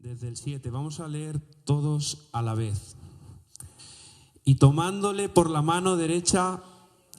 desde el 7. Vamos a leer todos a la vez. Y tomándole por la mano derecha,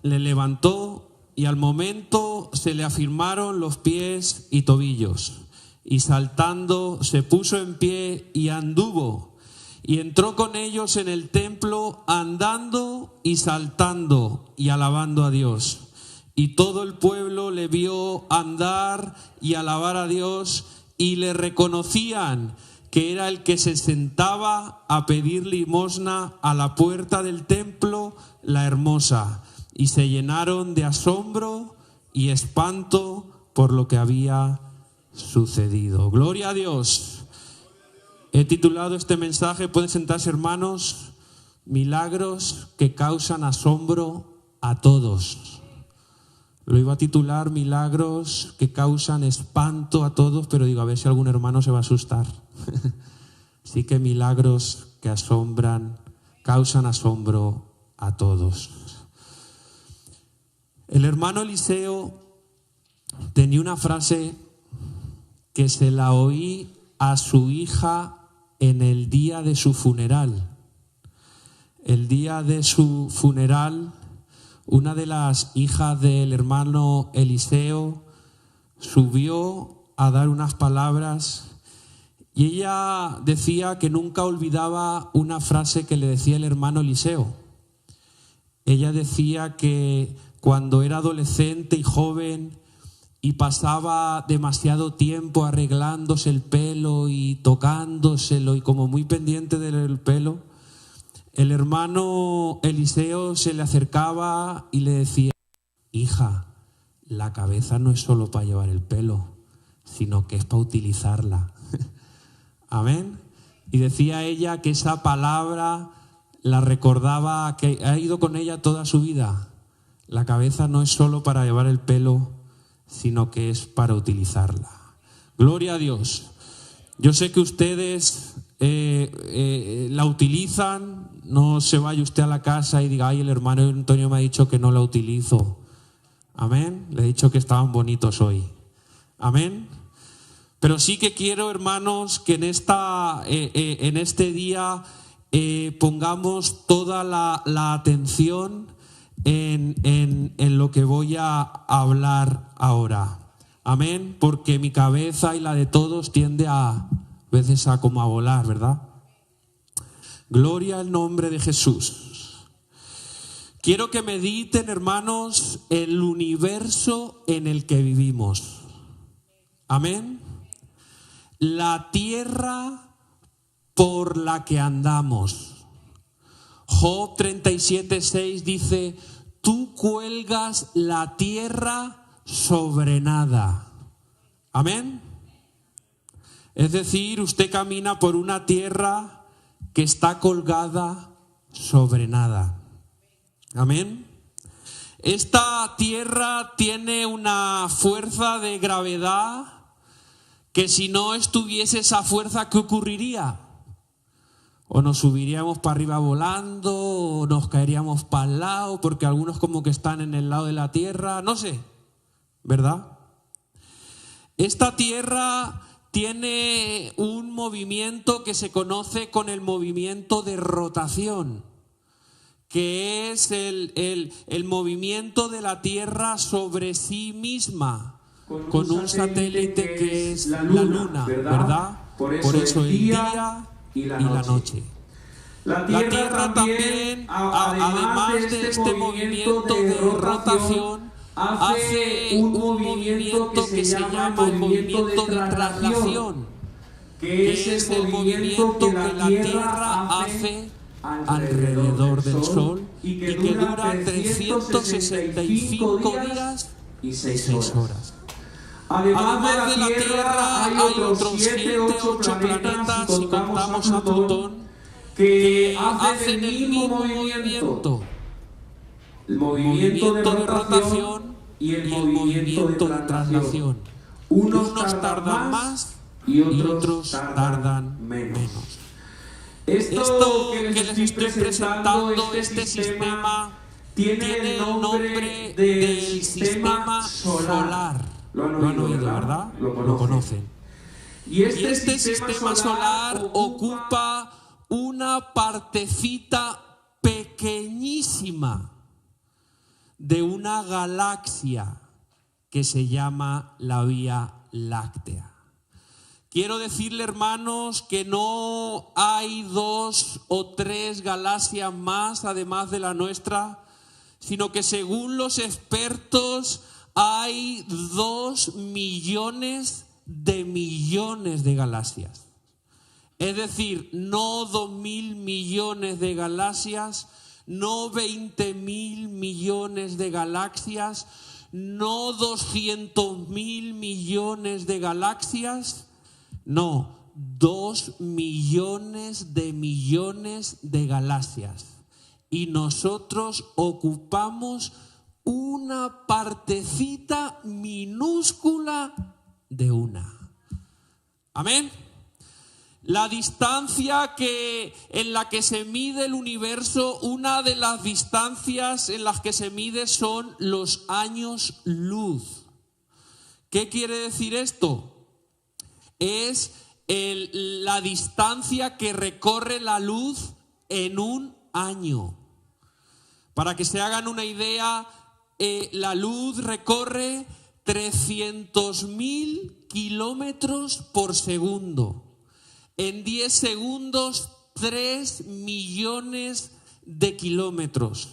le levantó, y al momento se le afirmaron los pies y tobillos. Y saltando se puso en pie y anduvo, y entró con ellos en el templo andando y saltando y alabando a Dios. Y todo el pueblo le vio andar y alabar a Dios, y le reconocían que era el que se sentaba a pedir limosna a la puerta del templo, la Hermosa, y se llenaron de asombro y espanto por lo que había sucedido. Gloria a Dios. He titulado este mensaje, pueden sentarse hermanos, milagros que causan asombro a todos. Lo iba a titular milagros que causan espanto a todos, pero digo, a ver si algún hermano se va a asustar. Sí que milagros que asombran, causan asombro a todos. El hermano Eliseo tenía una frase que se la oí a su hija en el día de su funeral. El día de su funeral, una de las hijas del hermano Eliseo subió a dar unas palabras y ella decía que nunca olvidaba una frase que le decía el hermano Eliseo. Ella decía que cuando era adolescente y joven y pasaba demasiado tiempo arreglándose el pelo y tocándoselo y como muy pendiente del pelo, el hermano Eliseo se le acercaba y le decía: hija, la cabeza no es solo para llevar el pelo, sino que es para utilizarla. Amén. Y decía ella que esa palabra la recordaba, que ha ido con ella toda su vida. La cabeza no es solo para llevar el pelo, sino que es para utilizarla. Gloria a Dios. Yo sé que ustedes la utilizan. No se vaya usted a la casa y diga: ay, el hermano Antonio me ha dicho que no la utilizo. Amén. Le he dicho que estaban bonitos hoy. Amén. Pero sí que quiero, hermanos, que en este día pongamos toda la atención en lo que voy a hablar ahora. Amén. Porque mi cabeza y la de todos tiende a veces a como a volar, ¿verdad? Gloria al nombre de Jesús. Quiero que mediten, hermanos, el universo en el que vivimos. Amén. La tierra por la que andamos. Job 37:6 dice: tú cuelgas la tierra sobre nada. Amén. Es decir, usted camina por una tierra que está colgada sobre nada. Amén. Esta tierra tiene una fuerza de gravedad que si no estuviese esa fuerza, ¿qué ocurriría? O nos subiríamos para arriba volando, o nos caeríamos para el lado, porque algunos como que están en el lado de la tierra, no sé, ¿verdad? Esta tierra tiene un movimiento que se conoce con el movimiento de rotación, que es el movimiento de la Tierra sobre sí misma, con un satélite que es la Luna, ¿verdad? Por eso el día y la noche. La Tierra también, además de este movimiento de rotación, hace un movimiento que se llama el movimiento de traslación, que es el movimiento que la Tierra hace alrededor del Sol y que dura 365 días y 6 horas. Además de la Tierra hay otros 7, 8 planetas, si contamos a Plutón, que hacen el mismo movimiento. El movimiento de rotación y el movimiento de traslación. Unos tardan más y otros tardan menos. Esto que les estoy presentando, este sistema, tiene el nombre del sistema solar. Lo han oído, ¿verdad? Lo conocen. Y este sistema solar ocupa una partecita pequeñísima de una galaxia que se llama la Vía Láctea. Quiero decirle, hermanos, que no hay 2 o 3 galaxias más además de la nuestra, sino que según los expertos hay 2 millones de galaxias. Es decir, no 2.000 millones de galaxias, no 20.000 millones de galaxias, no 200.000 millones de galaxias, no, 2 millones de galaxias. Y nosotros ocupamos una partecita minúscula de una. Amén. La distancia en la que se mide el universo, una de las distancias en las que se mide son los años luz. ¿Qué quiere decir esto? Es la distancia que recorre la luz en un año. Para que se hagan una idea, la luz recorre 300.000 kilómetros por segundo. En 10 segundos, 3 millones de kilómetros.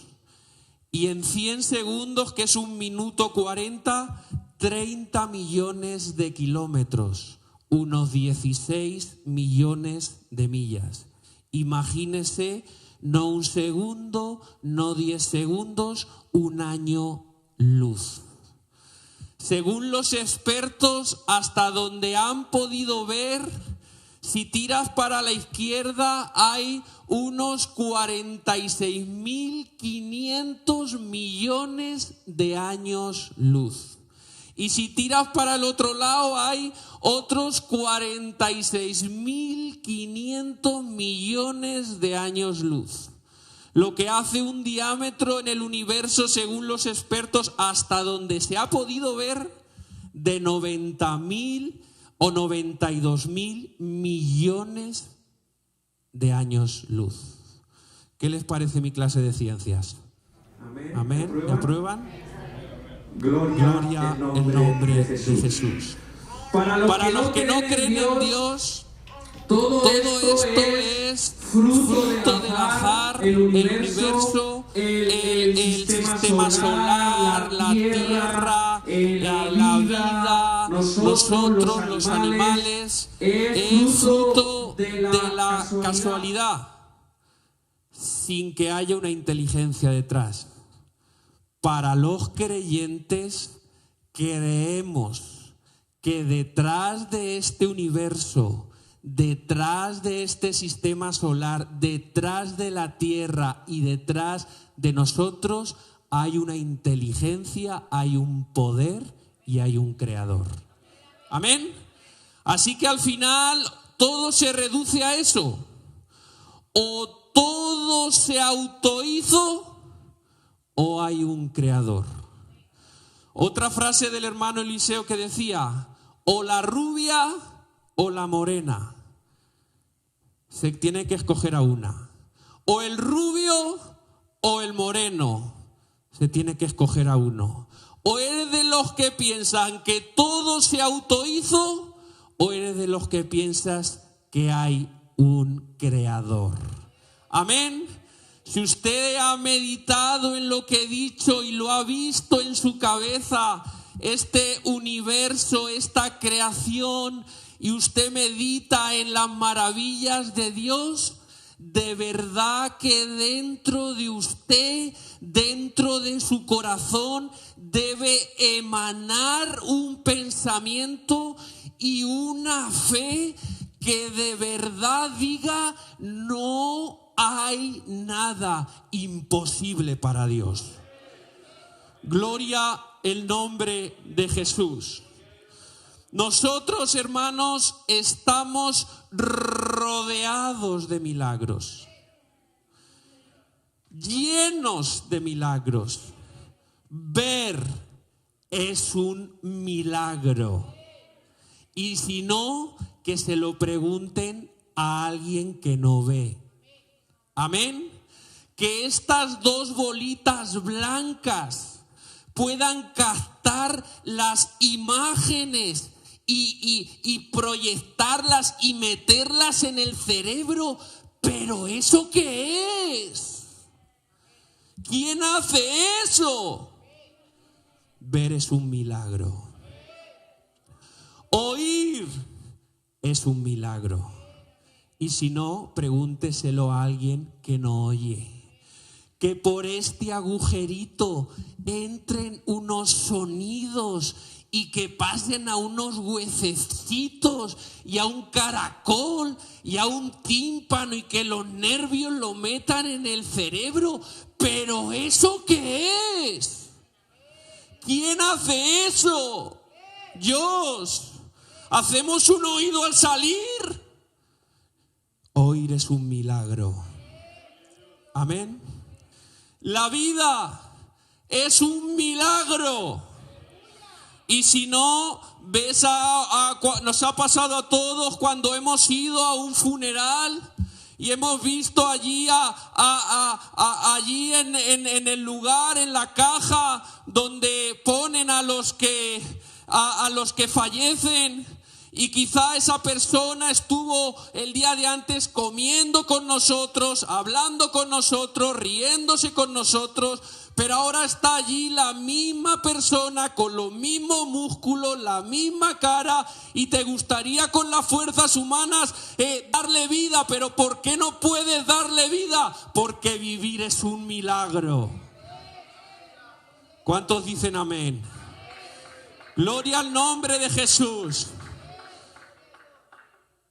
Y en 100 segundos, que es 1 minuto 40, 30 millones de kilómetros. Unos 16 millones de millas. Imagínese, no 1 segundo, no 10 segundos, 1 año luz. Según los expertos, hasta donde han podido ver, si tiras para la izquierda hay unos 46.500 millones de años luz. Y si tiras para el otro lado hay otros 46.500 millones de años luz. Lo que hace un diámetro en el universo, según los expertos, hasta donde se ha podido ver, de 90.000 o 92.000 millones de años luz. ¿Qué les parece mi clase de ciencias? Amén. ¿Me aprueban? Gloria en nombre de Jesús. Para los que no creen en Dios, todo esto es fruto del azar, el universo, el sistema solar, la tierra, la vida, nosotros, los animales, es fruto de la casualidad, sin que haya una inteligencia detrás. Para los creyentes, creemos que detrás de este universo, detrás de este sistema solar, detrás de la tierra y detrás de nosotros hay una inteligencia, hay un poder y hay un creador. Amén. Así que al final todo se reduce a eso. O todo se autohizo o hay un creador. Otra frase del hermano Eliseo que decía: o la rubia o la morena. Se tiene que escoger a una. O el rubio o el moreno. Se tiene que escoger a uno. O eres de los que piensan que todo se autohizo, o eres de los que piensas que hay un creador. Amén. Si usted ha meditado en lo que he dicho y lo ha visto en su cabeza, este universo, esta creación, y usted medita en las maravillas de Dios, de verdad que dentro de usted, dentro de su corazón, debe emanar un pensamiento y una fe que de verdad diga: no hay nada imposible para Dios. Gloria el nombre de Jesús. Nosotros, hermanos, estamos rodeados de milagros, llenos de milagros. Ver es un milagro. Y si no, que que se lo pregunten a alguien que no ve. Amén. Que estas dos bolitas blancas puedan captar las imágenes y proyectarlas y meterlas en el cerebro. ¿Pero eso qué es? ¿Quién hace eso? Ver es un milagro. Oír es un milagro. Y si no, pregúnteselo a alguien que no oye. Que por este agujerito entren unos sonidos y que pasen a unos huesecitos y a un caracol y a un tímpano y que los nervios lo metan en el cerebro. ¿Pero eso qué es? ¿Quién hace eso? Dios. ¿Hacemos un oído al salir? Oír es un milagro. Amén. La vida es un milagro. Y si no, ves nos ha pasado a todos cuando hemos ido a un funeral y hemos visto allí allí en el lugar, en la caja donde ponen a los que fallecen. Y quizá esa persona estuvo el día de antes comiendo con nosotros, hablando con nosotros, riéndose con nosotros, pero ahora está allí la misma persona con los mismos músculos, la misma cara, y te gustaría con las fuerzas humanas darle vida, pero ¿por qué no puedes darle vida? Porque vivir es un milagro. ¿Cuántos dicen amén? Gloria al nombre de Jesús.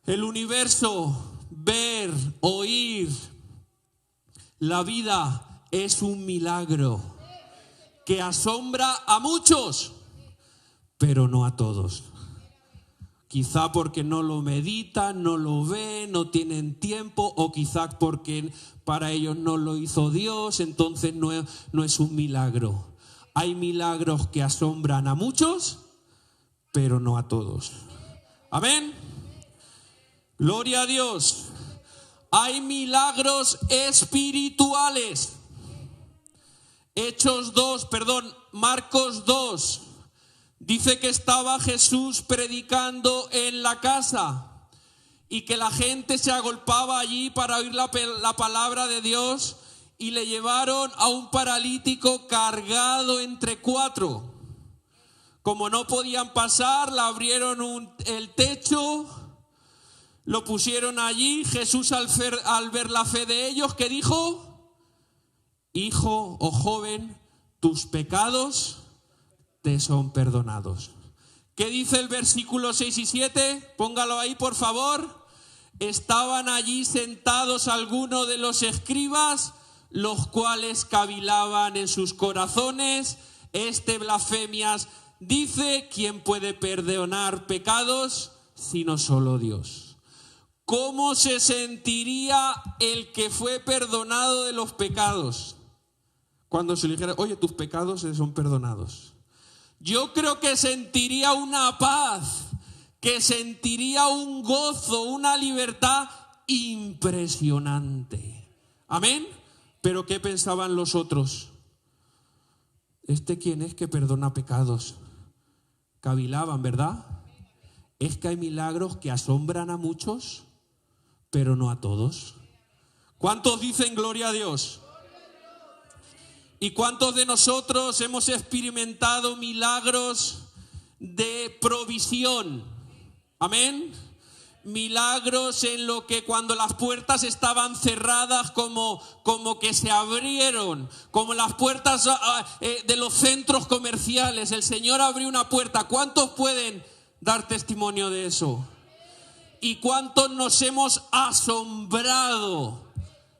El universo, ver, oír, la vida es un milagro que asombra a muchos, pero no a todos. Quizá porque no lo meditan, no lo ven, no tienen tiempo, o quizá porque para ellos no lo hizo Dios, entonces no es un milagro. Hay milagros que asombran a muchos, pero no a todos. Amén. Gloria a Dios. Hay milagros espirituales. Marcos 2. Dice que estaba Jesús predicando en la casa y que la gente se agolpaba allí para oír la palabra de Dios, y le llevaron a un paralítico cargado entre 4. Como no podían pasar, le abrieron el techo, lo pusieron allí. Jesús, al ver la fe de ellos, ¿qué dijo? Hijo o joven, tus pecados te son perdonados. ¿Qué dice el versículo 6 y 7? Póngalo ahí, por favor. Estaban allí sentados algunos de los escribas, los cuales cavilaban en sus corazones: blasfemias dice, ¿quién puede perdonar pecados sino solo Dios? ¿Cómo se sentiría el que fue perdonado de los pecados cuando se le dijera: oye, tus pecados son perdonados? Yo creo que sentiría una paz, que sentiría un gozo, una libertad impresionante. Amén. Pero ¿qué pensaban los otros? ¿Quién es que perdona pecados? Cavilaban, ¿verdad? Es que hay milagros que asombran a muchos, pero no a todos. ¿Cuántos dicen gloria a Dios? ¿Y cuántos de nosotros hemos experimentado milagros de provisión? Amén. Milagros en lo que cuando las puertas estaban cerradas, como que se abrieron, como las puertas de los centros comerciales. El Señor abrió una puerta. ¿Cuántos pueden dar testimonio de eso? ¿Y cuántos nos hemos asombrado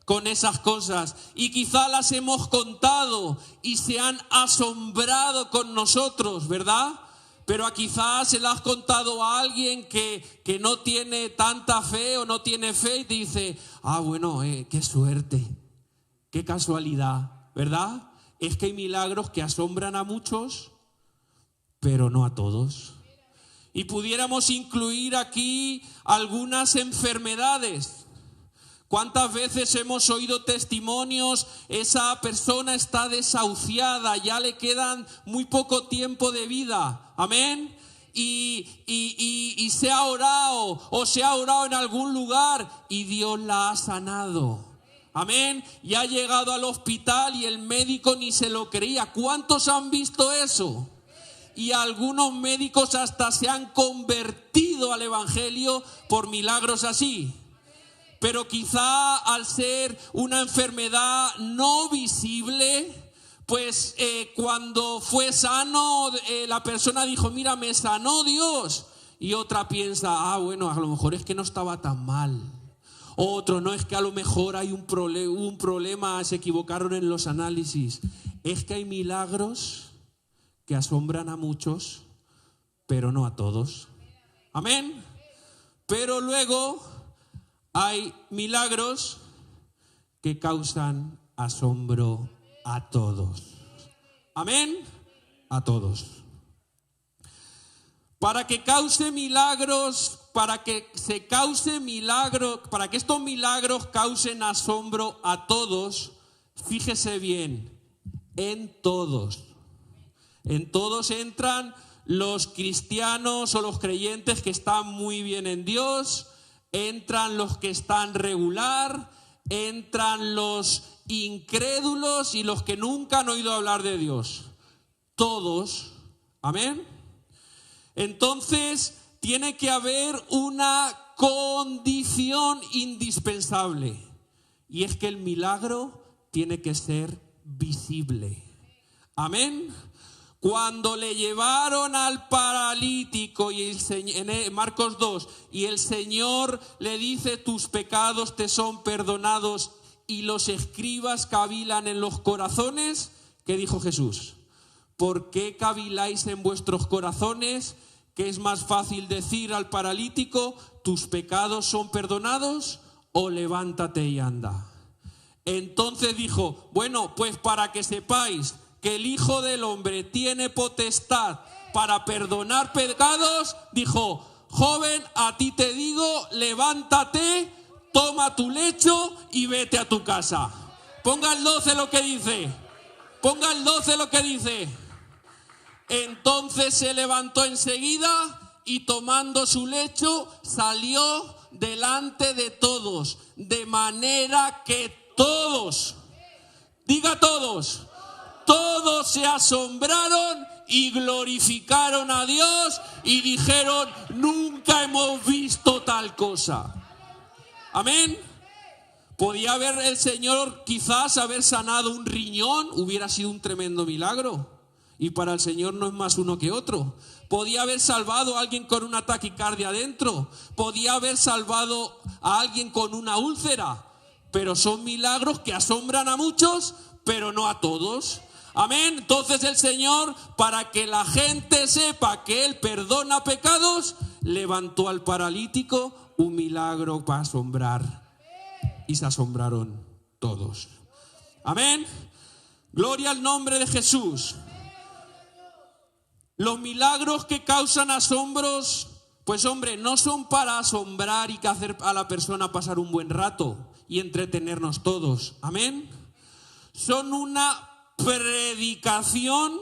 con esas cosas? Y quizá las hemos contado y se han asombrado con nosotros, ¿verdad? Pero quizás se las has contado a alguien que no tiene tanta fe o no tiene fe y te dice: bueno, qué suerte, qué casualidad, ¿verdad? Es que hay milagros que asombran a muchos, pero no a todos. Y pudiéramos incluir aquí algunas enfermedades. ¿Cuántas veces hemos oído testimonios? Esa persona está desahuciada, ya le quedan muy poco tiempo de vida. Amén. Y se ha orado o se ha orado en algún lugar y Dios la ha sanado. Amén. Y ha llegado al hospital y el médico ni se lo creía. ¿Cuántos han visto eso? Y algunos médicos hasta se han convertido al evangelio por milagros así. Pero quizá al ser una enfermedad no visible, pues cuando fue sano, la persona dijo, mira, me sanó Dios. Y otra piensa, bueno, a lo mejor es que no estaba tan mal. Otro, no, es que a lo mejor hay un problema, se equivocaron en los análisis. Es que hay milagros que asombran a muchos, pero no a todos. Amén. Pero luego hay milagros que causan asombro a todos. Amén. A todos. Para que cause milagros, para que estos milagros causen asombro a todos, fíjese bien, en todos. En todos entran los cristianos o los creyentes que están muy bien en Dios, entran los que están regular, entran los incrédulos y los que nunca han oído hablar de Dios. Todos. Amén. Entonces, tiene que haber una condición indispensable. Y es que el milagro tiene que ser visible. Amén. Cuando le llevaron al paralítico y en Marcos 2, y el Señor le dice, tus pecados te son perdonados, y los escribas cavilan en los corazones, ¿qué dijo Jesús? ¿Por qué caviláis en vuestros corazones? ¿Que es más fácil decir al paralítico, tus pecados son perdonados, o levántate y anda? Entonces dijo, bueno, pues para que sepáis que el Hijo del Hombre tiene potestad para perdonar pecados, dijo, joven, a ti te digo, levántate, toma tu lecho y vete a tu casa. Ponga el 12 lo que dice. Ponga el 12 lo que dice. Entonces se levantó enseguida y tomando su lecho salió delante de todos, de manera que todos, diga todos, todos se asombraron y glorificaron a Dios y dijeron, nunca hemos visto tal cosa. Amén. Podía haber el Señor quizás haber sanado un riñón, hubiera sido un tremendo milagro. Y para el Señor no es más uno que otro. Podía haber salvado a alguien con una taquicardia adentro. Podía haber salvado a alguien con una úlcera. Pero son milagros que asombran a muchos, pero no a todos. Amén. Entonces el Señor, para que la gente sepa que Él perdona pecados, levantó al paralítico, un milagro para asombrar. Y se asombraron todos. Amén. Gloria al nombre de Jesús. Los milagros que causan asombros, pues hombre, no son para asombrar y que hacer a la persona pasar un buen rato y entretenernos todos. Amén. Son una predicación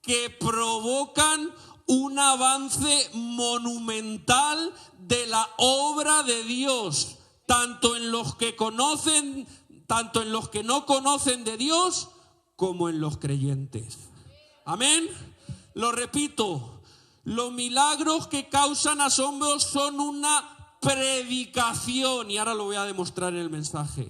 que provocan un avance monumental de la obra de Dios, tanto en los que conocen, tanto en los que no conocen de Dios, como en los creyentes. Amén. Lo repito, los milagros que causan asombro son una predicación, y ahora lo voy a demostrar en el mensaje,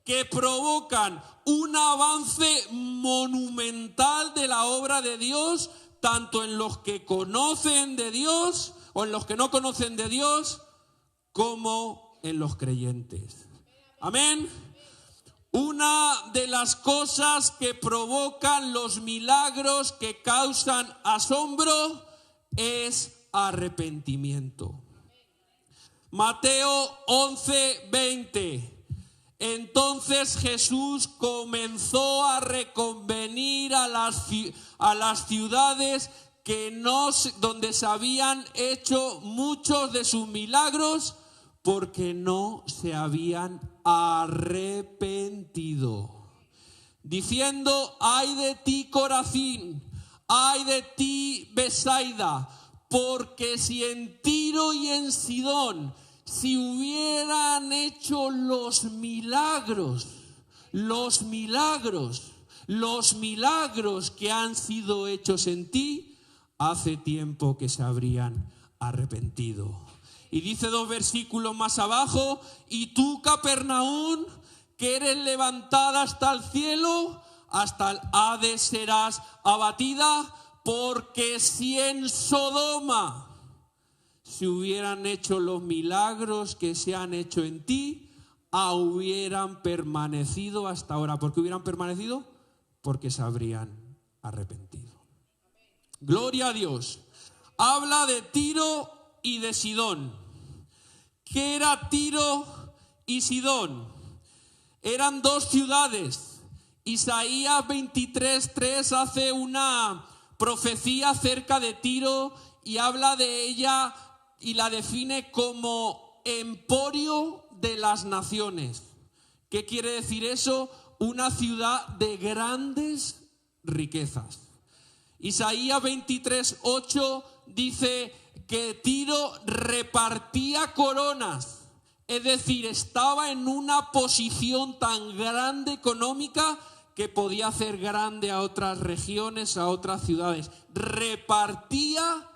que provocan un avance monumental de la obra de Dios, tanto en los que conocen de Dios o en los que no conocen de Dios, como en los creyentes. Amén. Una de las cosas que provocan los milagros que causan asombro es arrepentimiento. Mateo 11:20. Entonces Jesús comenzó a reconvenir a las ciudades donde se habían hecho muchos de sus milagros porque no se habían arrepentido. Diciendo: ay de ti, Corazín, ay de ti, Betsaida, porque si en Tiro y en Sidón si hubieran hecho los milagros que han sido hechos en ti, hace tiempo que se habrían arrepentido. Y dice 2 versículos más abajo: y tú, Capernaum, que eres levantada hasta el cielo, hasta el Hades serás abatida, porque si en Sodoma se hubieran hecho los milagros que se han hecho en ti, hubieran permanecido hasta ahora. ¿Por qué hubieran permanecido? Porque se habrían arrepentido. Gloria a Dios. Habla de Tiro y de Sidón. ¿Qué era Tiro y Sidón? Eran 2 ciudades. Isaías 23:3 hace una profecía acerca de Tiro y habla de ella y la define como emporio de las naciones. ¿Qué quiere decir eso? Una ciudad de grandes riquezas. Isaías 23:8 dice que Tiro repartía coronas, es decir, estaba en una posición tan grande económica que podía hacer grande a otras regiones, a otras ciudades. Repartía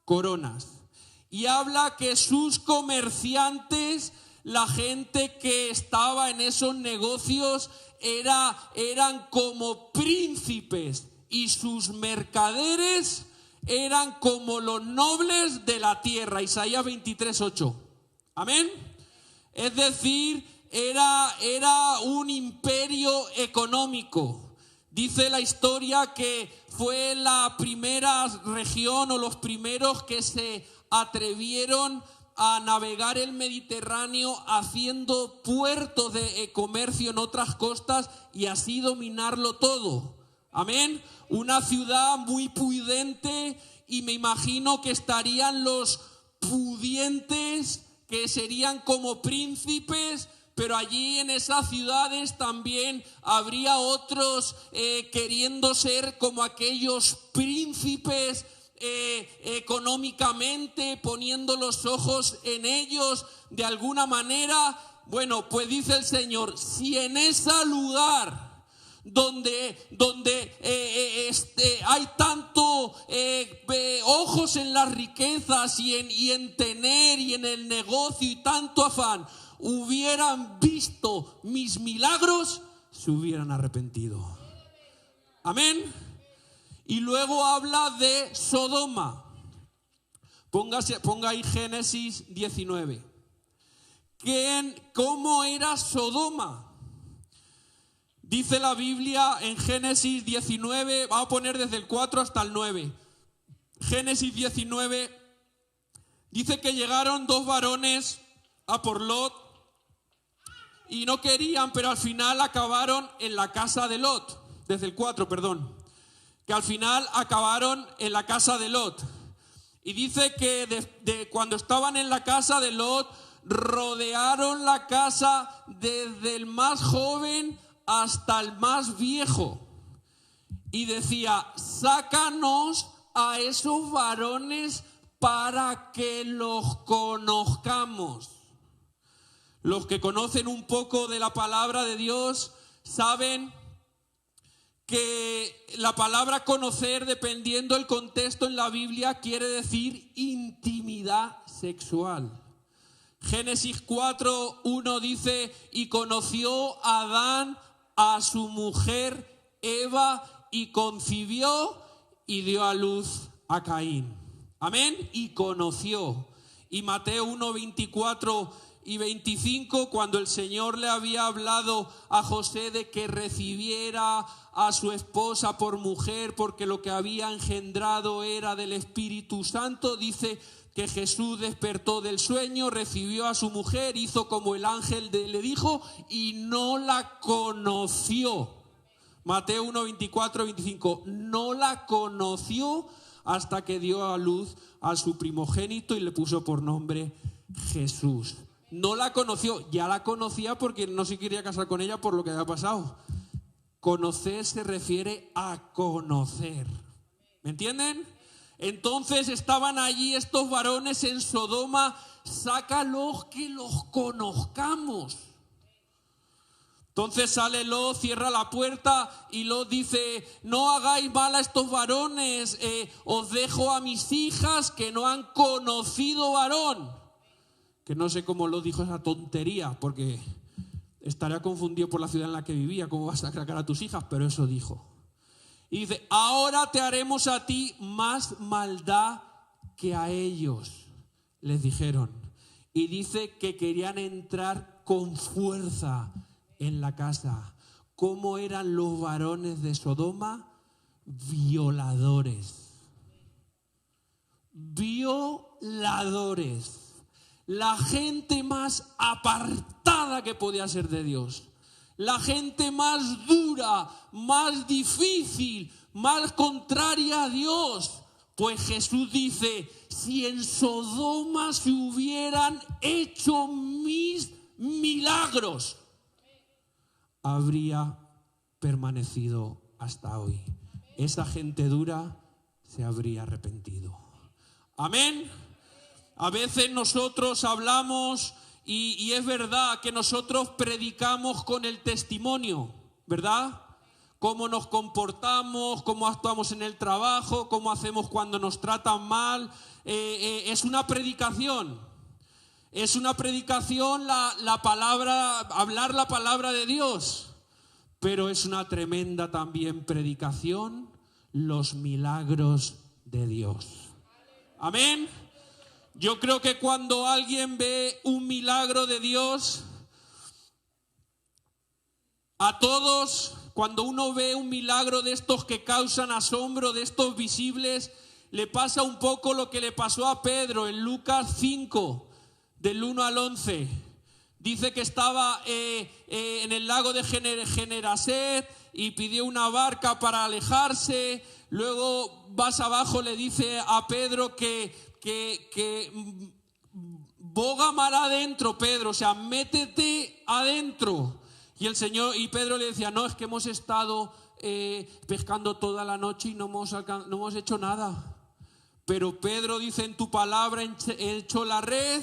coronas. Y habla que sus comerciantes, la gente que estaba en esos negocios, eran como príncipes, y sus mercaderes eran como los nobles de la tierra. Isaías 23:8. Amén. Es decir, era un imperio económico. Dice la historia que fue la primera región o los primeros que se atrevieron a navegar el Mediterráneo haciendo puertos de comercio en otras costas y así dominarlo todo. Amén. Una ciudad muy pudiente, y me imagino que estarían los pudientes que serían como príncipes, pero allí en esas ciudades también habría otros queriendo ser como aquellos príncipes económicamente, poniendo los ojos en ellos de alguna manera. Bueno, pues dice el Señor: si en ese lugar donde hay tanto ojos en las riquezas y en tener y en el negocio y tanto afán, hubieran visto mis milagros, se hubieran arrepentido. Amén. Y luego habla de Sodoma. Ponga ahí Génesis 19. ¿Cómo era Sodoma? Dice la Biblia en Génesis 19, vamos a poner desde el 4 hasta el 9. Génesis 19 dice que llegaron 2 varones a por Lot y no querían, pero al final acabaron en la casa de Lot. Desde el 4, perdón. Que al final acabaron en la casa de Lot. Y dice que cuando estaban en la casa de Lot, rodearon la casa desde el más joven hasta el más viejo, y decía: sácanos a esos varones para que los conozcamos. Los que conocen un poco de la palabra de Dios saben que la palabra conocer, dependiendo del contexto en la Biblia, quiere decir intimidad sexual. Génesis 4:1 dice: y conoció Adán a su mujer Eva, y concibió y dio a luz a Caín. Amén. Y conoció. Y Mateo 1:24 y 25, cuando el Señor le había hablado a José de que recibiera a su esposa por mujer, porque lo que había engendrado era del Espíritu Santo, dice que Jesús despertó del sueño, recibió a su mujer, hizo como el ángel le dijo y no la conoció. Mateo 1:24-25, no la conoció hasta que dio a luz a su primogénito y le puso por nombre Jesús. No la conoció, ya la conocía porque no se quería casar con ella por lo que había pasado. Conocer se refiere a conocer. ¿Me entienden? Entonces estaban allí estos varones en Sodoma, sácalos que los conozcamos. Entonces sale Lot, cierra la puerta y Lot dice, no hagáis mal a estos varones, os dejo a mis hijas que no han conocido varón. Que no sé cómo Lot dijo esa tontería, porque estaría confundido por la ciudad en la que vivía, cómo vas a sacar a tus hijas, pero eso dijo. Y dice, ahora te haremos a ti más maldad que a ellos, les dijeron. Y dice que querían entrar con fuerza en la casa. ¿Cómo eran los varones de Sodoma? Violadores. Violadores. La gente más apartada que podía ser de Dios. La gente más dura, más difícil, más contraria a Dios. Pues Jesús dice, si en Sodoma se hubieran hecho mis milagros, habría permanecido hasta hoy. Esa gente dura se habría arrepentido. Amén. A veces nosotros hablamos y es verdad que nosotros predicamos con el testimonio, ¿verdad? Cómo nos comportamos, cómo actuamos en el trabajo, cómo hacemos cuando nos tratan mal. Es una predicación. Es una predicación la palabra, hablar la palabra de Dios. Pero es una tremenda también predicación los milagros de Dios. Amén. Yo creo que cuando alguien ve un milagro de Dios, a todos, cuando uno ve un milagro de estos que causan asombro, de estos visibles, le pasa un poco lo que le pasó a Pedro en Lucas 5, del 1 al 11. Dice que estaba en el lago de Genesaret y pidió una barca para alejarse. Luego más abajo le dice a Pedro que boga mar adentro, Pedro, o sea, métete adentro. Y Pedro le decía, no, es que hemos estado pescando toda la noche y no hemos hecho nada. Pero Pedro dice, en tu palabra echó la red,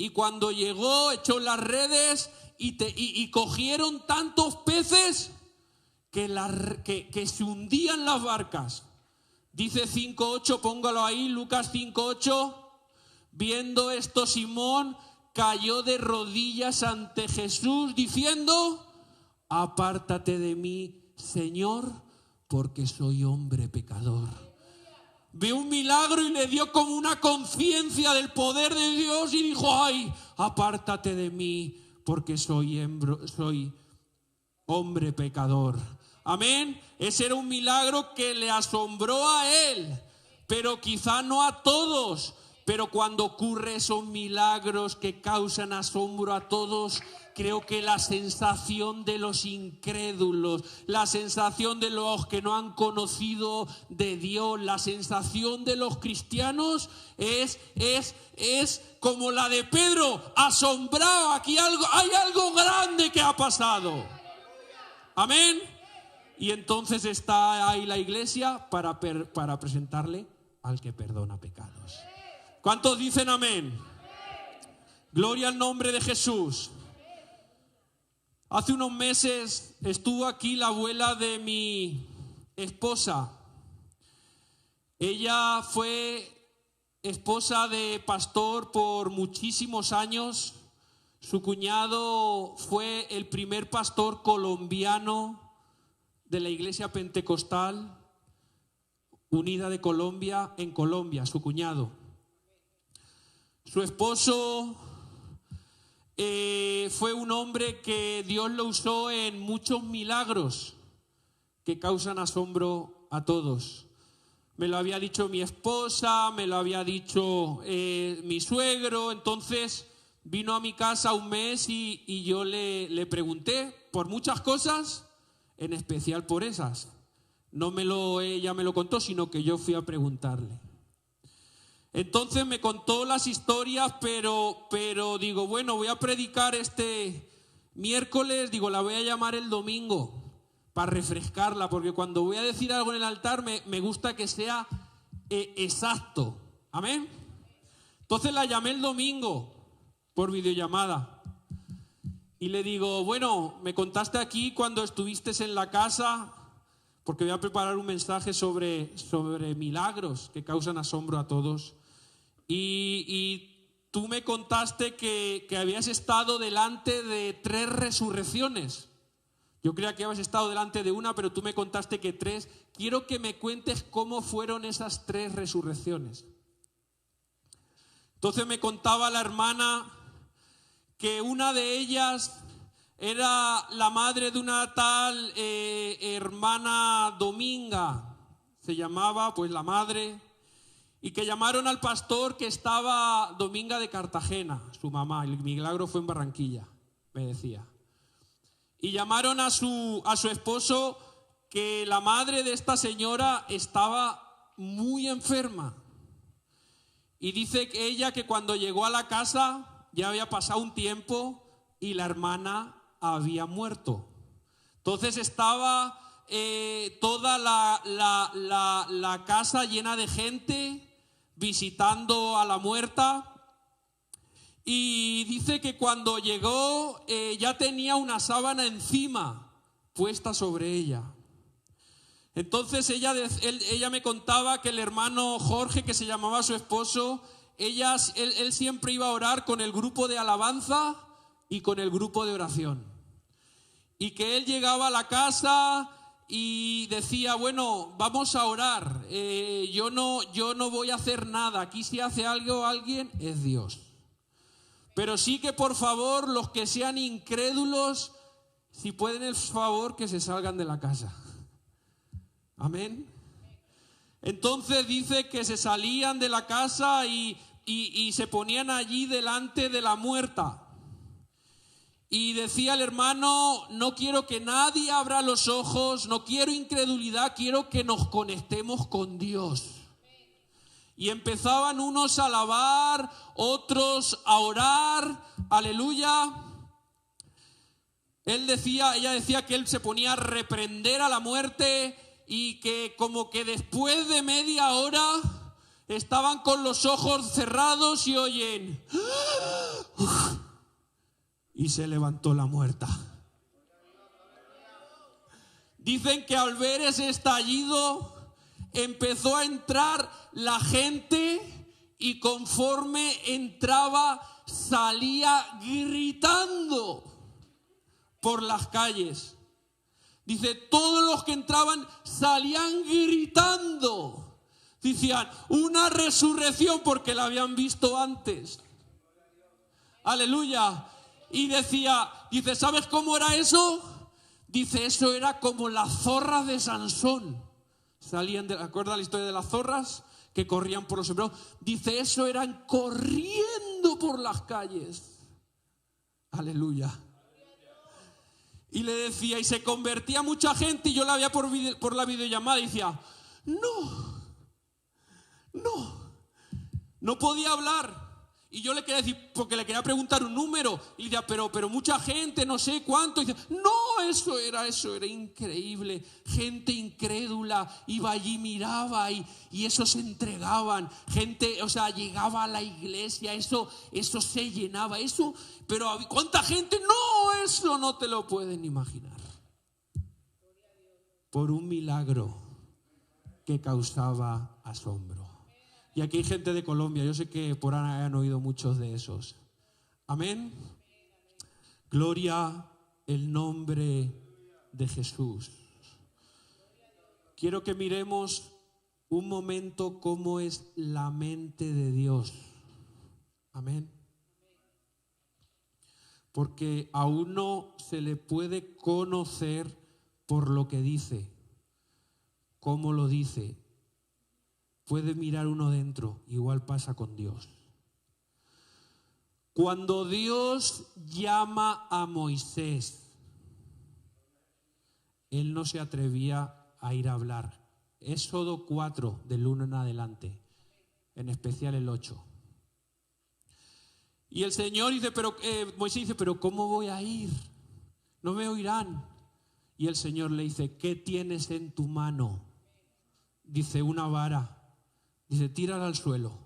y cuando llegó echó las redes y cogieron tantos peces que se hundían las barcas. Dice 5:8, póngalo ahí, Lucas 5:8. Viendo esto, Simón cayó de rodillas ante Jesús diciendo, apártate de mí, Señor, porque soy hombre pecador. Vio un milagro y le dio como una conciencia del poder de Dios y dijo, ay, apártate de mí, porque soy hombre pecador. Amén. Ese era un milagro que le asombró a él, pero quizá no a todos. Pero cuando ocurre esos milagros que causan asombro a todos, creo que la sensación de los incrédulos, la sensación de los que no han conocido de Dios, la sensación de los cristianos es como la de Pedro, asombrado. Aquí hay algo grande que ha pasado. Amén. Y entonces está ahí la iglesia para presentarle al que perdona pecados. ¿Cuántos dicen amén? Gloria al nombre de Jesús. Hace unos meses estuvo aquí la abuela de mi esposa. Ella fue esposa de pastor por muchísimos años. Su cuñado fue el primer pastor colombiano de la iglesia pentecostal unida de Colombia, en Colombia, su cuñado. Su esposo fue un hombre que Dios lo usó en muchos milagros que causan asombro a todos. Me lo había dicho mi esposa, me lo había dicho mi suegro. Entonces vino a mi casa un mes y yo le pregunté por muchas cosas, en especial por esas. ella me lo contó, sino que yo fui a preguntarle. Entonces me contó las historias, pero digo, bueno, voy a predicar este miércoles, digo, la voy a llamar el domingo para refrescarla, porque cuando voy a decir algo en el altar me gusta que sea exacto. Amén. Entonces la llamé el domingo por videollamada y le digo, bueno, me contaste aquí cuando estuviste en la casa, porque voy a preparar un mensaje sobre milagros que causan asombro a todos. Y tú me contaste que habías estado delante de 3 resurrecciones. Yo creía que habías estado delante de una, pero tú me contaste que 3. Quiero que me cuentes cómo fueron esas 3 resurrecciones. Entonces me contaba la hermana que una de ellas era la madre de una tal hermana Dominga, se llamaba pues la madre, y que llamaron al pastor que estaba Dominga de Cartagena, su mamá, el milagro fue en Barranquilla, me decía. Y llamaron a su esposo, que la madre de esta señora estaba muy enferma. Y dice que ella que cuando llegó a la casa ya había pasado un tiempo y la hermana había muerto. Entonces estaba toda la casa llena de gente visitando a la muerta. Y dice que cuando llegó ya tenía una sábana encima puesta sobre ella. Entonces ella me contaba que el hermano Jorge, que se llamaba su esposo, él siempre iba a orar con el grupo de alabanza y con el grupo de oración. Y que él llegaba a la casa y decía, bueno, vamos a orar. Yo no voy a hacer nada. Aquí si hace algo alguien es Dios. Pero sí que por favor los que sean incrédulos, si pueden el favor que se salgan de la casa. Amén. Entonces dice que se salían de la casa y se ponían allí delante de la muerta. Y decía el hermano, no quiero que nadie abra los ojos, no quiero incredulidad, quiero que nos conectemos con Dios. Y empezaban unos a alabar, otros a orar, aleluya. Ella decía que él se ponía a reprender a la muerte y que como que después de media hora estaban con los ojos cerrados y oyen. Y se levantó la muerta. Dicen que al ver ese estallido empezó a entrar la gente y conforme entraba salía gritando por las calles. Dice, todos los que entraban salían gritando. Decían, una resurrección, porque la habían visto antes. Aleluya. Y dice, ¿sabes cómo era eso? Dice, eso era como las zorras de Sansón. ¿Acuerdas la historia de las zorras? Que corrían por los sembrados. Dice, eso eran corriendo por las calles. Aleluya. Y le decía, y se convertía mucha gente, y yo la veía por la videollamada y decía, no podía hablar. Y yo le quería decir, porque le quería preguntar un número, y le decía, pero mucha gente, no sé cuánto. Y decía, no, eso era increíble. Gente incrédula iba allí, miraba y esos se entregaban. Gente, llegaba a la iglesia, eso se llenaba, pero ¿cuánta gente? No, eso no te lo pueden imaginar. Por un milagro que causaba asombro. Y aquí hay gente de Colombia, yo sé que por ahí han oído muchos de esos. Amén. Gloria el nombre de Jesús. Quiero que miremos un momento cómo es la mente de Dios. Amén. Porque a uno se le puede conocer por lo que dice, cómo lo dice. Puede mirar uno dentro, igual pasa con Dios. Cuando Dios llama a Moisés, él no se atrevía a ir a hablar. Éxodo 4, del 1 en adelante, en especial el 8. Y el Señor dice, Moisés dice, pero ¿cómo voy a ir? No me oirán. Y el Señor le dice, ¿qué tienes en tu mano? Dice, una vara. Dice, tírala al suelo.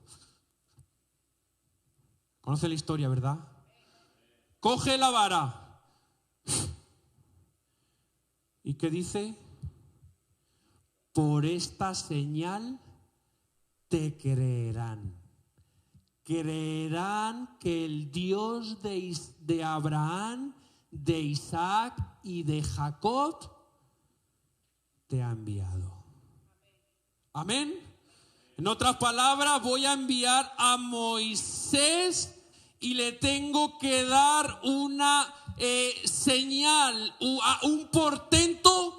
Conoce la historia, ¿verdad? Coge la vara. ¿Y qué dice? Por esta señal te creerán. Creerán que el Dios de Abraham, de Isaac y de Jacob te ha enviado. Amén. En otras palabras, voy a enviar a Moisés y le tengo que dar una señal, un portento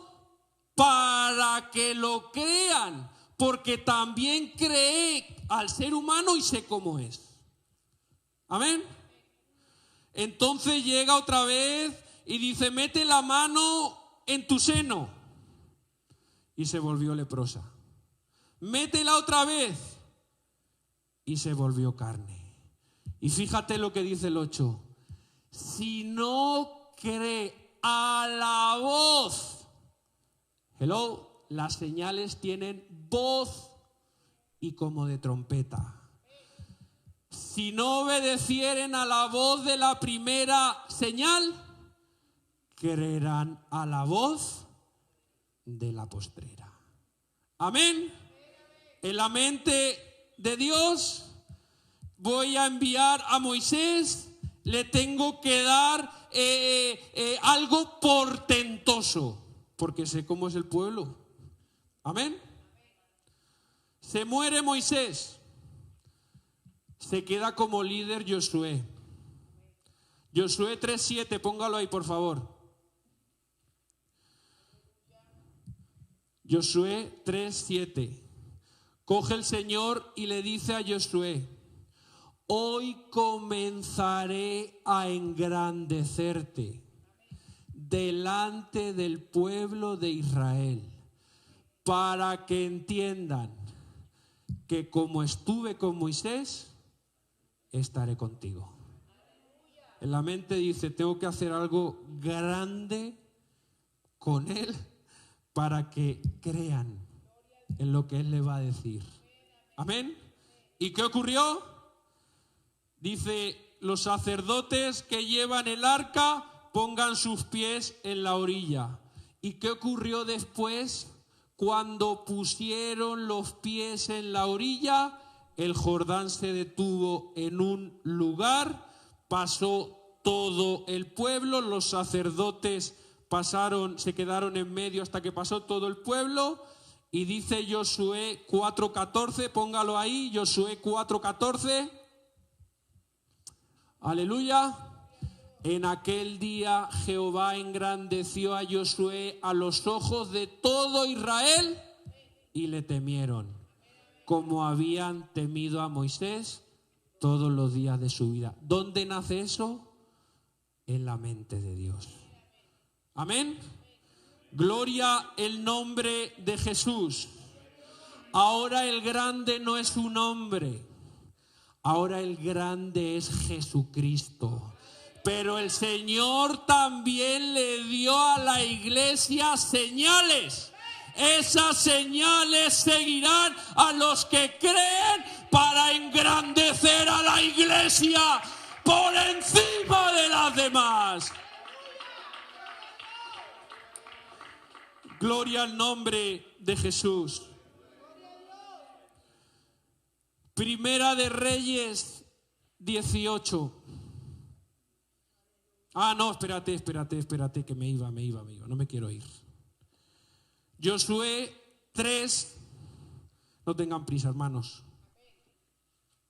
para que lo crean, porque también creé al ser humano y sé cómo es. Amén. Entonces llega otra vez y dice, mete la mano en tu seno. Y se volvió leprosa. Métela otra vez. Y se volvió carne. Y fíjate lo que dice el 8. Si no cree a la voz. Hello, las señales tienen voz y como de trompeta. Si no obedecieren a la voz de la primera señal, creerán a la voz de la postrera. Amén. En la mente de Dios voy a enviar a Moisés, le tengo que dar algo portentoso, porque sé cómo es el pueblo. Amén. Se muere Moisés. Se queda como líder Josué. Josué 3:7, póngalo ahí por favor. Josué 3:7. Coge el Señor y le dice a Josué, hoy comenzaré a engrandecerte delante del pueblo de Israel, para que entiendan que como estuve con Moisés, estaré contigo. En la mente dice, tengo que hacer algo grande con él para que crean en lo que él le va a decir. Amén. ¿Y qué ocurrió? Dice, los sacerdotes que llevan el arca pongan sus pies en la orilla. ¿Y qué ocurrió después? Cuando pusieron los pies en la orilla, el Jordán se detuvo en un lugar, pasó todo el pueblo, los sacerdotes se quedaron en medio hasta que pasó todo el pueblo. Y dice Josué 4:14, póngalo ahí, Josué 4:14. Aleluya. En aquel día Jehová engrandeció a Josué a los ojos de todo Israel y le temieron, como habían temido a Moisés todos los días de su vida. ¿Dónde nace eso? En la mente de Dios. Amén. Gloria el nombre de Jesús. Ahora el grande no es un hombre, ahora el grande es Jesucristo. Pero el Señor también le dio a la iglesia señales. Esas señales seguirán a los que creen para engrandecer a la iglesia por encima de las demás. Gloria al nombre de Jesús. Primera de Reyes 18. No, espérate, que me iba, no me quiero ir. Josué 3, no tengan prisa, hermanos.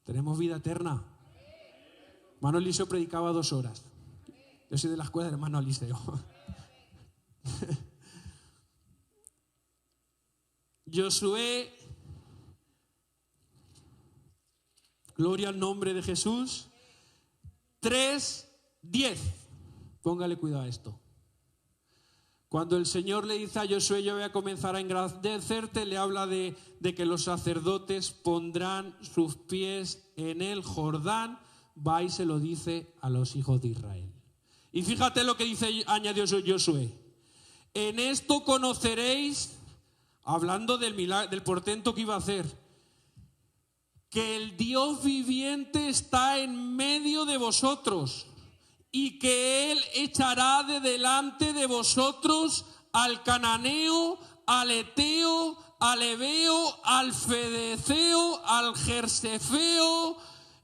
Tenemos vida eterna. Hermano Eliseo predicaba 2 horas. Yo soy de la escuela del hermano Eliseo. Josué, gloria al nombre de Jesús, 3:10. Póngale cuidado a esto. Cuando el Señor le dice a Josué, yo voy a comenzar a engrandecerte, le habla de que los sacerdotes pondrán sus pies en el Jordán, va y se lo dice a los hijos de Israel. Y fíjate lo que dice, añadió Josué, en esto conoceréis, hablando del milagro, del portento que iba a hacer, que el Dios viviente está en medio de vosotros y que Él echará de delante de vosotros al cananeo, al eteo, al heveo, al fedeceo, al gersefeo,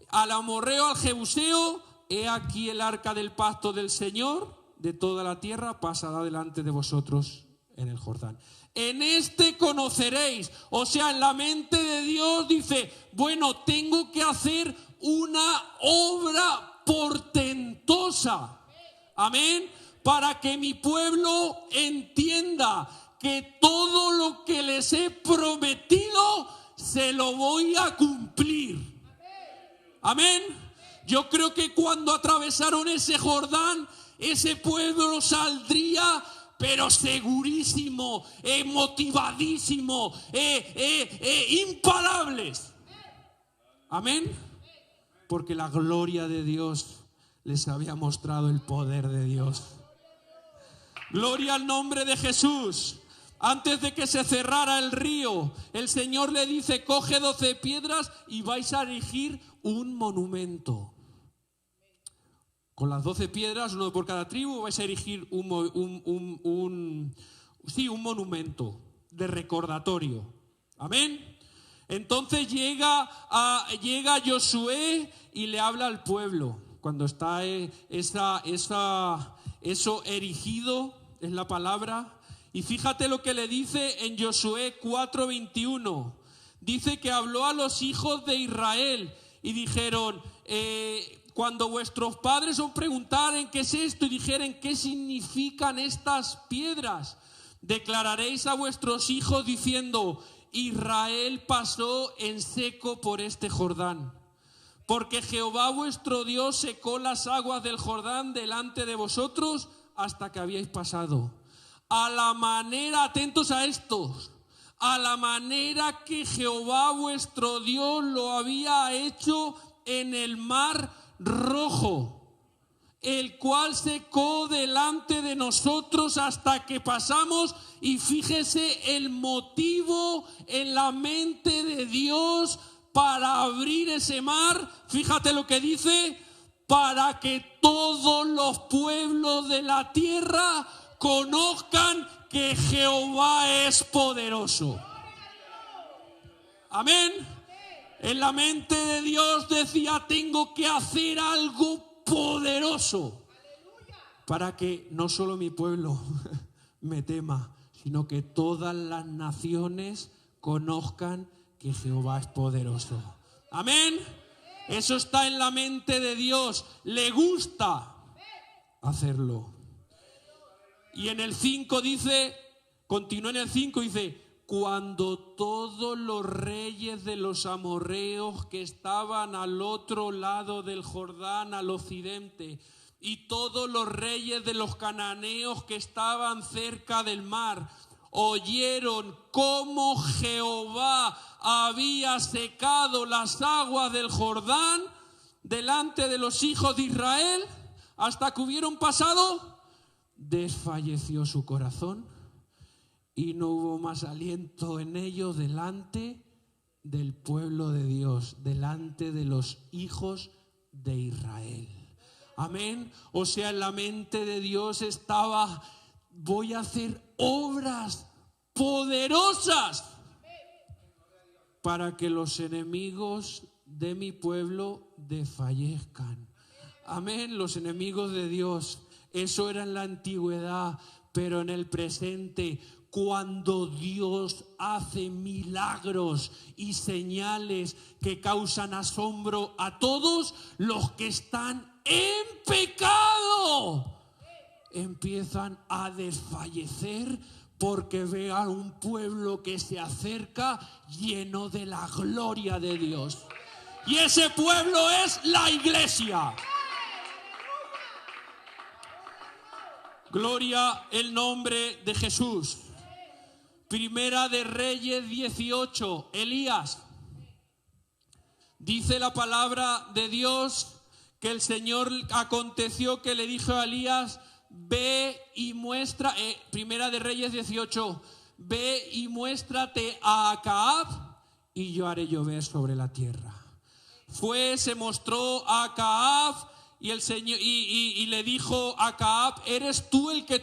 al amorreo, al jebuseo. He aquí el arca del pacto del Señor de toda la tierra pasará delante de vosotros en el Jordán. En este conoceréis, o sea, en la mente de Dios dice, bueno, tengo que hacer una obra portentosa, amén, para que mi pueblo entienda que todo lo que les he prometido se lo voy a cumplir, amén. Yo creo que cuando atravesaron ese Jordán, ese pueblo saldría pero segurísimo, motivadísimo, imparables, amén. Porque la gloria de Dios les había mostrado el poder de Dios. Gloria al nombre de Jesús. Antes de que se cerrara el río, el Señor le dice, coge 12 piedras y vais a erigir un monumento. Con las 12 piedras, uno por cada tribu, vais a erigir un monumento de recordatorio. Amén. Entonces llega Josué y le habla al pueblo. Cuando está eso erigido, es la palabra. Y fíjate lo que le dice en Josué 4:21. Dice que habló a los hijos de Israel y dijeron, cuando vuestros padres os preguntaren qué es esto y dijeren qué significan estas piedras, declararéis a vuestros hijos diciendo, Israel pasó en seco por este Jordán, porque Jehová vuestro Dios secó las aguas del Jordán delante de vosotros hasta que habíais pasado. A la manera, atentos a estos, a la manera que Jehová vuestro Dios lo había hecho en el mar Rojo, el cual secó delante de nosotros hasta que pasamos. Y fíjese el motivo en la mente de Dios para abrir ese mar. Fíjate lo que dice, para que todos los pueblos de la tierra conozcan que Jehová es poderoso. Amén. En la mente de Dios decía, tengo que hacer algo poderoso para que no solo mi pueblo me tema, sino que todas las naciones conozcan que Jehová es poderoso. Amén. Eso está en la mente de Dios. Le gusta hacerlo. Y en el 5 dice, continúa en el 5, dice, cuando todos los reyes de los amorreos que estaban al otro lado del Jordán, al occidente, y todos los reyes de los cananeos que estaban cerca del mar, oyeron cómo Jehová había secado las aguas del Jordán delante de los hijos de Israel, hasta que hubieron pasado, desfalleció su corazón y no hubo más aliento en ellos delante del pueblo de Dios, delante de los hijos de Israel. Amén. O sea, en la mente de Dios estaba, voy a hacer obras poderosas para que los enemigos de mi pueblo desfallezcan. Amén. Los enemigos de Dios. Eso era en la antigüedad, pero en el presente, cuando Dios hace milagros y señales que causan asombro a todos los que están en pecado, empiezan a desfallecer porque vean un pueblo que se acerca lleno de la gloria de Dios. Y ese pueblo es la iglesia. Gloria el nombre de Jesús. Primera de Reyes 18, Elías. Dice la palabra de Dios que el Señor aconteció que le dijo a Elías, ve y muestra, Primera de Reyes 18, ve y muéstrate a Acab y yo haré llover sobre la tierra. Fue, se mostró a Acab y el Señor y le dijo a Acab, ¿eres tú el que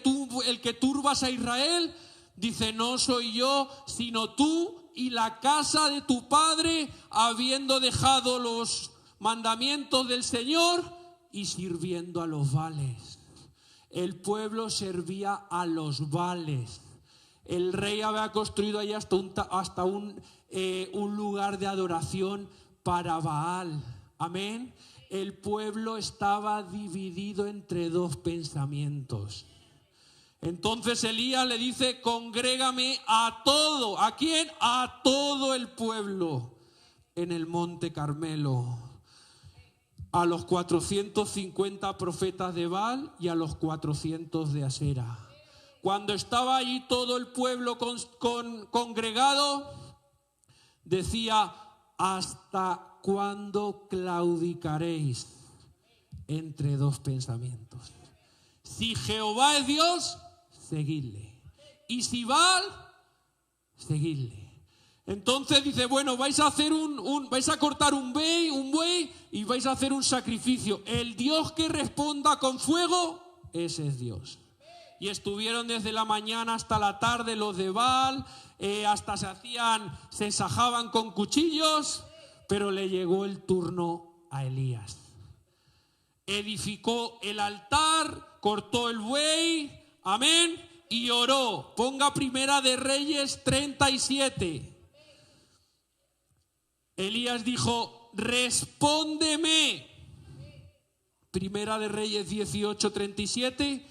turbas a Israel? Dice, no soy yo, sino tú y la casa de tu padre, habiendo dejado los mandamientos del Señor y sirviendo a los Baales. El pueblo servía a los Baales. El rey había construido ahí hasta un lugar de adoración para Baal. Amén. El pueblo estaba dividido entre dos pensamientos. Entonces Elías le dice, congrégame a todo. ¿A quién? A todo el pueblo en el monte Carmelo. A los 450 profetas de Baal y a los 400 de Asera. Cuando estaba allí todo el pueblo congregado, decía, ¿hasta cuándo claudicaréis entre dos pensamientos? Si Jehová es Dios, seguidle. Y si Baal, seguidle. Entonces dice, bueno, vais a hacer vais a cortar un buey y vais a hacer un sacrificio. El Dios que responda con fuego, ese es Dios. Y estuvieron desde la mañana hasta la tarde los de Baal, hasta se ensajaban con cuchillos, pero le llegó el turno a Elías. Edificó el altar, cortó el buey, amén, y oró. Ponga Primera de Reyes 37. Elías dijo, respóndeme. Primera de Reyes 18, 37.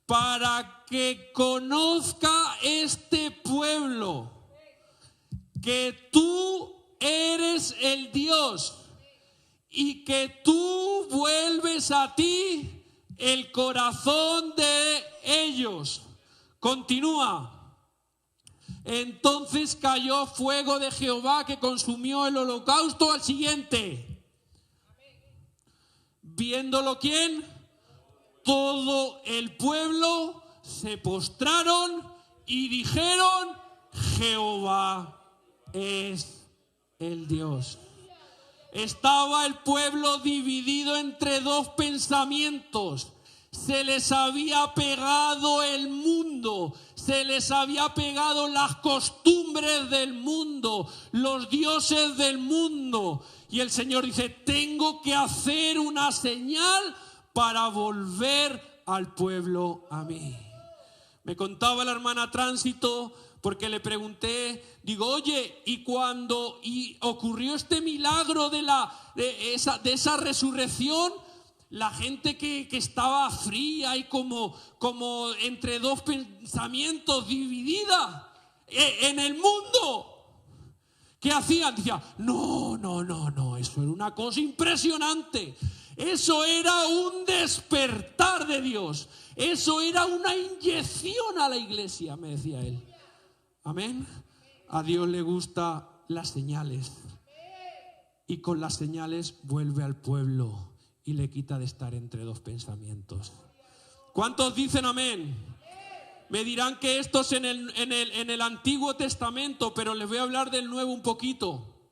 Para que conozca este pueblo que tú eres el Dios y que tú vuelves a ti el corazón de ellos. Continúa. Entonces cayó fuego de Jehová que consumió el holocausto al siguiente. Viéndolo, ¿quién? Todo el pueblo se postraron y dijeron, Jehová es el Dios. Estaba el pueblo dividido entre dos pensamientos. Se les había pegado el mundo, se les había pegado las costumbres del mundo, los dioses del mundo. Y el Señor dice, tengo que hacer una señal para volver al pueblo a mí. Me contaba la hermana Tránsito, porque le pregunté, digo, oye, y cuando ocurrió este milagro de esa resurrección, la gente que estaba fría y como entre dos pensamientos dividida en el mundo, ¿qué hacían? Decían, no, eso era una cosa impresionante. Eso era un despertar de Dios. Eso era una inyección a la iglesia, me decía él. Amén. A Dios le gustan las señales. Y con las señales vuelve al pueblo y le quita de estar entre dos pensamientos. ¿Cuántos dicen amén? Me dirán que esto es en el Antiguo Testamento, pero les voy a hablar del Nuevo un poquito.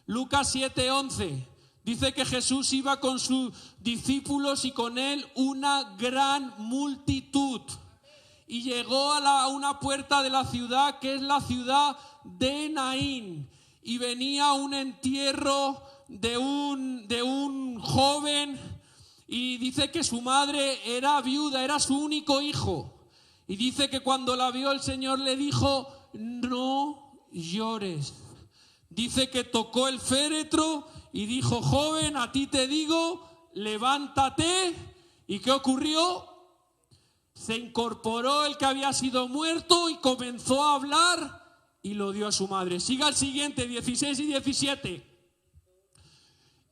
Lucas 7:11. Dice que Jesús iba con sus discípulos y con él una gran multitud. Y llegó a una puerta de la ciudad, que es la ciudad de Naín. Y venía un entierro de un joven. Y dice que su madre era viuda, era su único hijo. Y dice que cuando la vio el Señor le dijo, no llores. Dice que tocó el féretro y dijo, joven, a ti te digo, levántate. ¿Y qué ocurrió? Se incorporó el que había sido muerto y comenzó a hablar y lo dio a su madre. Siga el siguiente, 16 y 17.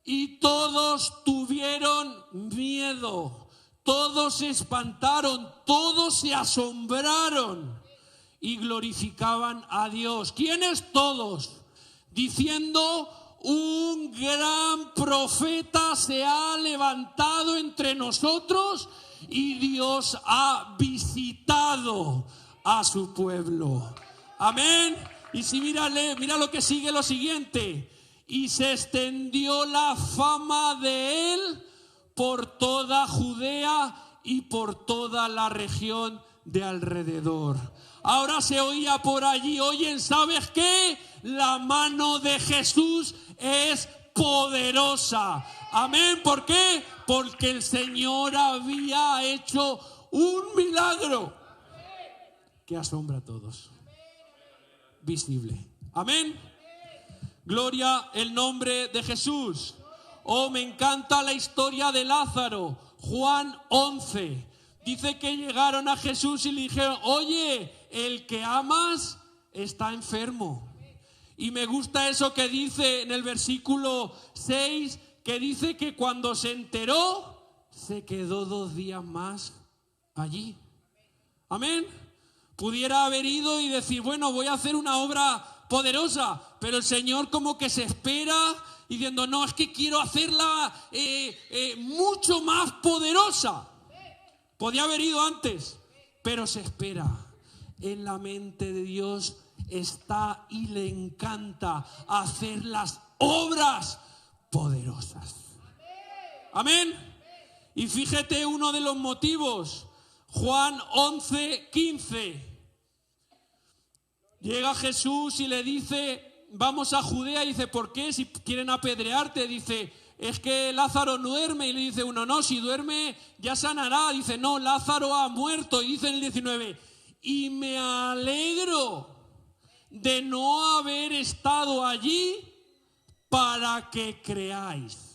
Y todos tuvieron miedo. todos se espantaron, todos se asombraron y glorificaban a Dios. ¿Quiénes todos? Diciendo: un gran profeta se ha levantado entre nosotros y Dios ha visitado a su pueblo. Amén. Y si mira lo que sigue, lo siguiente: y se extendió la fama de él por toda Judea y por toda la región de alrededor. Ahora se oía por allí: oyen, ¿sabes qué? La mano de Jesús es poderosa. Amén. ¿Por qué? Porque el Señor había hecho un milagro que asombra a todos. Visible. Amén. Gloria el nombre de Jesús. Oh, me encanta la historia de Lázaro. Juan 11. Dice que llegaron a Jesús y le dijeron: oye, el que amas está enfermo. Y me gusta eso que dice en el versículo 6, que dice que cuando se enteró, se quedó 2 días más allí. Amén. Pudiera haber ido y decir: bueno, voy a hacer una obra poderosa, pero el Señor como que se espera, diciendo: no, es que quiero hacerla mucho más poderosa. Podía haber ido antes, pero se espera. En la mente de Dios está y le encanta hacer las obras poderosas. Amén. Y fíjate uno de los motivos. Juan 11:15. Llega Jesús y le dice: vamos a Judea. Y dice: ¿por qué? Si quieren apedrearte. Dice: es que Lázaro duerme. Y le dice uno: no, si duerme ya sanará. Dice: no, Lázaro ha muerto. Y dice en el 19: y me alegro de no haber estado allí para que creáis.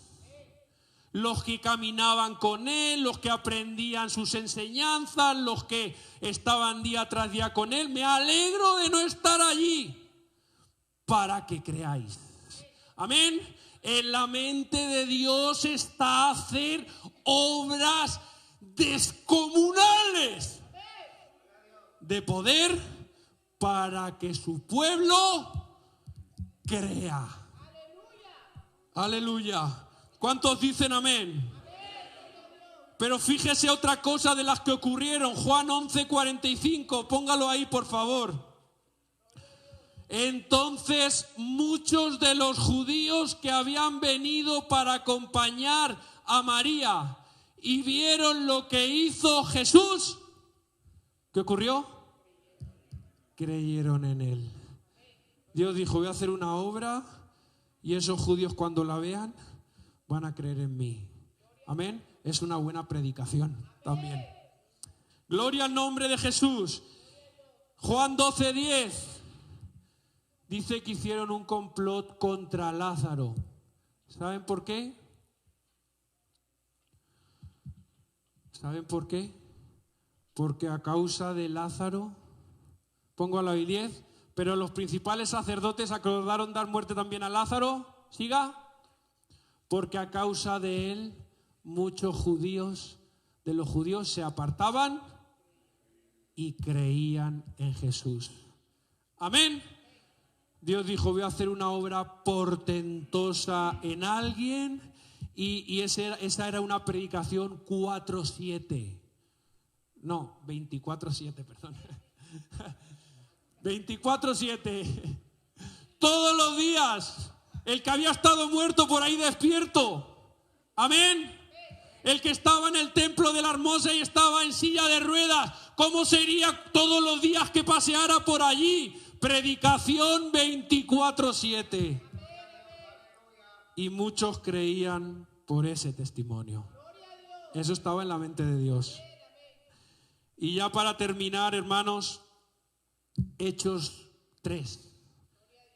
Los que caminaban con él, los que aprendían sus enseñanzas, los que estaban día tras día con él, me alegro de no estar allí para que creáis. Amén. En la mente de Dios está hacer obras descomunales de poder para que su pueblo crea. Aleluya. ¿Cuántos dicen amén? Pero fíjese otra cosa de las que ocurrieron. Juan 11:45, póngalo ahí por favor. Entonces muchos de los judíos que habían venido para acompañar a María y vieron lo que hizo Jesús, ¿qué ocurrió? Creyeron en él. Dios dijo: voy a hacer una obra y esos judíos cuando la vean van a creer en mí. Amén. Es una buena predicación también. Gloria al nombre de Jesús. Juan 12:10 dice que hicieron un complot contra Lázaro. ¿Saben por qué? ¿Saben por qué? Porque a causa de Lázaro, pongo a la 10, pero los principales sacerdotes acordaron dar muerte también a Lázaro. Siga. Porque a causa de él muchos judíos, de los judíos, se apartaban y creían en Jesús. Amén. Dios dijo: voy a hacer una obra portentosa en alguien. Y esa era una predicación 4/7. No, 24/7, perdón. 24/7. Todos los días. El que había estado muerto por ahí despierto. Amén. El que estaba en el templo de la Hermosa y estaba en silla de ruedas. ¿Cómo sería todos los días que paseara por allí? Predicación 24/7. Y muchos creían por ese testimonio. Eso estaba en la mente de Dios. Y ya para terminar, hermanos, Hechos 3.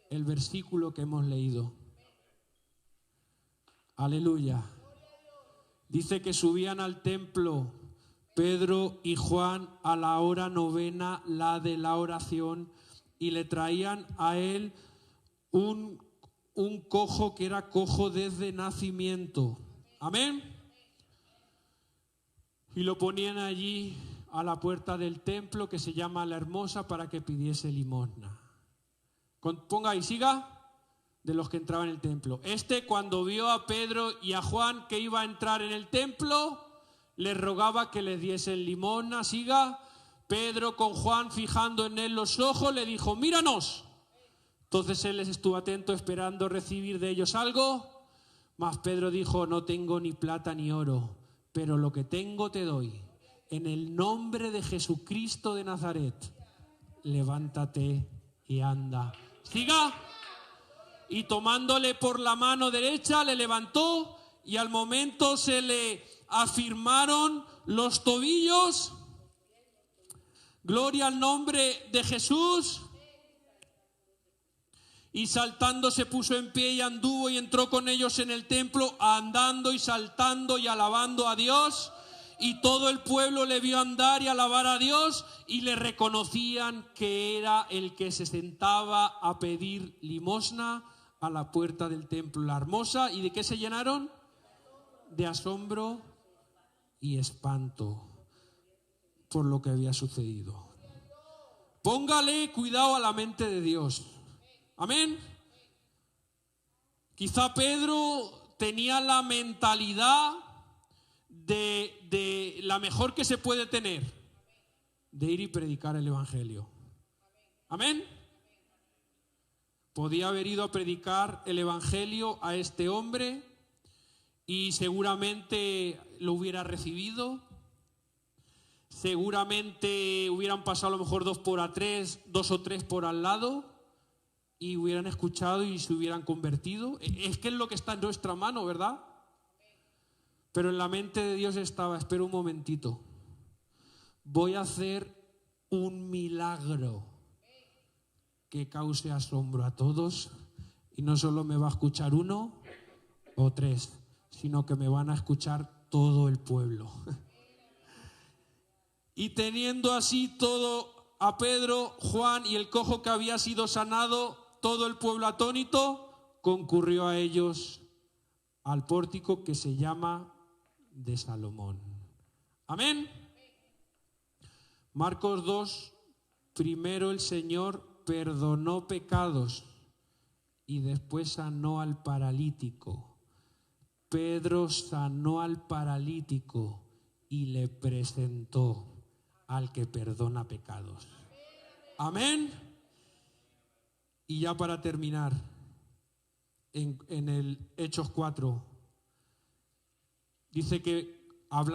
El versículo que hemos leído. Aleluya. Dice que subían al templo Pedro y Juan a la hora 9, la de la oración, y le traían a él un cojo que era cojo desde nacimiento. Amén. y lo ponían allí a la puerta del templo que se llama La Hermosa para que pidiese limosna. Ponga ahí, siga, de los que entraban en el templo. Cuando vio a Pedro y a Juan que iba a entrar en el templo, les rogaba que les diesen limosna, siga. Pedro con Juan fijando en él los ojos le dijo, míranos. Entonces él les estuvo atento esperando recibir de ellos algo, mas Pedro dijo, no tengo ni plata ni oro, pero lo que tengo te doy. En el nombre de Jesucristo de Nazaret, levántate y anda. Siga. Y tomándole por la mano derecha le levantó y al momento se le afirmaron los tobillos. Gloria al nombre de Jesús. Y saltando se puso en pie y anduvo y entró con ellos en el templo, andando y saltando y alabando a Dios. Y todo el pueblo le vio andar y alabar a Dios y le reconocían que era el que se sentaba a pedir limosna a la puerta del templo La Hermosa. ¿Y de qué se llenaron? De asombro y espanto por lo que había sucedido. Póngale cuidado a la mente de Dios. Amén. Quizá Pedro tenía la mentalidad de la mejor que se puede tener, de ir y predicar el evangelio. Amén. Podía haber ido a predicar el evangelio a este hombre y seguramente lo hubiera recibido. Seguramente hubieran pasado a lo mejor dos o tres por al lado y hubieran escuchado y se hubieran convertido. Es que es lo que está en nuestra mano, ¿verdad? Pero en la mente de Dios estaba, espera un momentito, voy a hacer un milagro que cause asombro a todos y no solo me va a escuchar uno o tres, sino que me van a escuchar todo el pueblo. Y teniendo así todo a Pedro, Juan y el cojo que había sido sanado, todo el pueblo atónito concurrió a ellos al pórtico que se llama de Salomón. Amén. Marcos 2, primero el Señor perdonó pecados y después sanó al paralítico. Pedro sanó al paralítico y le presentó al que perdona pecados. Amén. Y ya para terminar, en el Hechos 4, dice que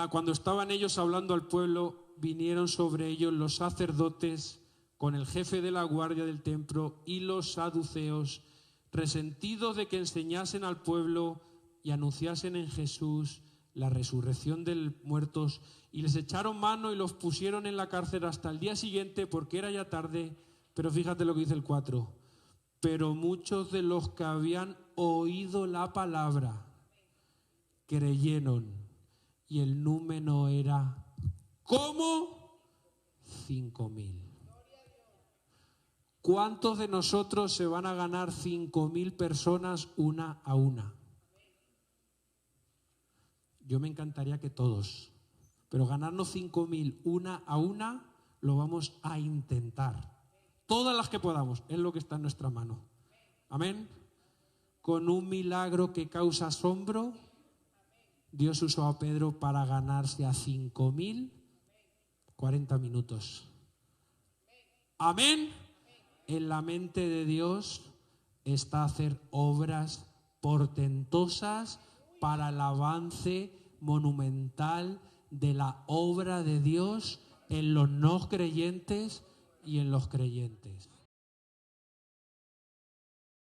cuando estaban ellos hablando al pueblo, vinieron sobre ellos los sacerdotes con el jefe de la guardia del templo y los saduceos, resentidos de que enseñasen al pueblo y anunciasen en Jesús la resurrección de los muertos, y les echaron mano y los pusieron en la cárcel hasta el día siguiente porque era ya tarde. Pero fíjate lo que dice el 4. Pero muchos de los que habían oído la palabra creyeron, y el número era ¿cómo? 5,000. ¿Cuántos de nosotros se van a ganar 5,000 personas una a una? Yo me encantaría que todos, pero ganarnos 5,000 una a una lo vamos a intentar. Todas las que podamos, es lo que está en nuestra mano. Amén. Con un milagro que causa asombro, Dios usó a Pedro para ganarse a 5,000 40 minutos. Amén. En la mente de Dios está hacer obras portentosas para el avance monumental de la obra de Dios en los no creyentes y en los creyentes.